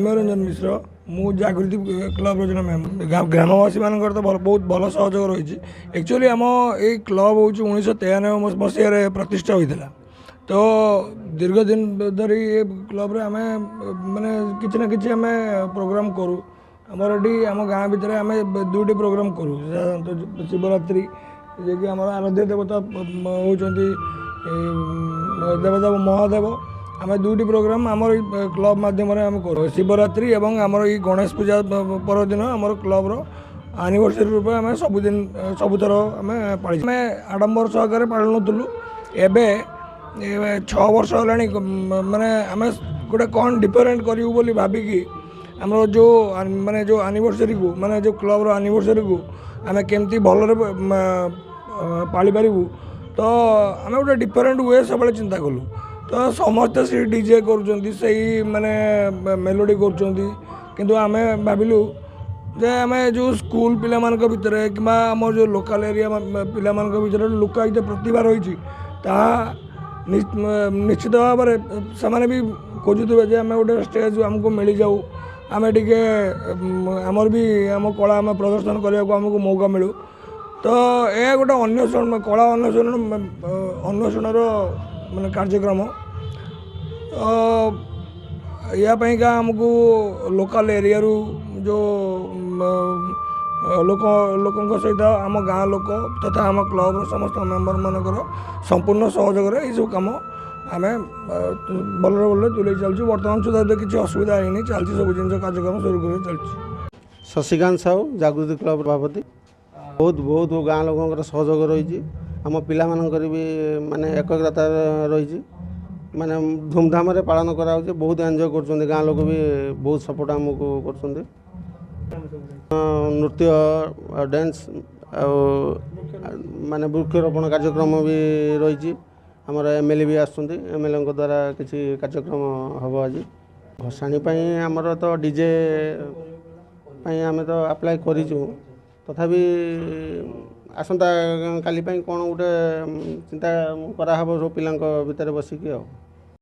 सौम्य रंजन मिश्र मु जागृति क्लब जन मेम्बर ग्रामवासी मान तो बहुत भल सहयोग रही एक्चुअली आम ये क्लब हूँ 1993 मसीह प्रतिष्ठा होता तो दीर्घ दिन धरी ये क्लब रे आमे माने किसी ना कि आम प्रोग्राम करूँ आमर ये आम गाँ भितर आम दुईटी प्रोग्राम करूँ तो शिवरात्रि जे कि आम आराध्य देवता होती देवदेव महादेव आम दुईटी प्रोग्राम आमर क्लब मध्यम आम करूँ शिवरात्रि एवं आमर ये गणेश पूजा परदिन आमर क्लब्र आनिवर्सरी रूपे आम सबुदिन सबुथर आम पाली आम आडम्बर सहकार पालुलु एबे 6 वर्ष होलानी माने आम गोटे कौन डिफरेंट करूँ बोली भाविकी आम जो माने जो एनिवर्सरी को माने जो क्लब एनिवर्सरी को आम केमती भल पाली पारू तो आम गोटे डिफरेंट वे सब चिंता कलु तो समस्ते से डीजे कर माने मेलोडी कर आम भाविलु जे आम जो स्कूल पिला भितर कि आम जो लोकल एरिया पिला भितर लोकायित प्रतिभा रही निश्चित भाव से भी खोजुवे जे आम गोटे स्टेज आमको मिल जाऊ आम टे आमर भी आम कला आम प्रदर्शन करने को आमको मौका मिलू तो यह गोटे अन्वेषण कला अन्वेषण माने कार्यक्रम यापाईका आमको लोकल एरिया जो लोकों सहित आम गाँ लोक तथा आम क्लब समस्त मेम्बर मानकर संपूर्ण सहयोग सब कम आम भल भल तुले चलु बर्तमान सुधा किसी असुविधा है चलती सब जिन कार्यक्रम सुरुख चलती। शशिकांत साहू जागृति क्लब सभापति बहुत बहुत गाँ लोक सहयोग रही आम पिला भी माने एकग्रता रही माने धूमधाम पालन करा बहुत एंजॉय कर गाँ लोक भी बहुत सपोर्ट आमको कर नृत्य डांस माने वृक्षरोपण कार्यक्रम भी रही आमर एमएलए भी आमएलए द्वारा किसी कार्यक्रम हम आज भसाणी आमर तो डीजे आम तो अप्लाई करूँ तथापि आसंता काली कौन गोटे चिंता करा सब पिला भितर बसिकी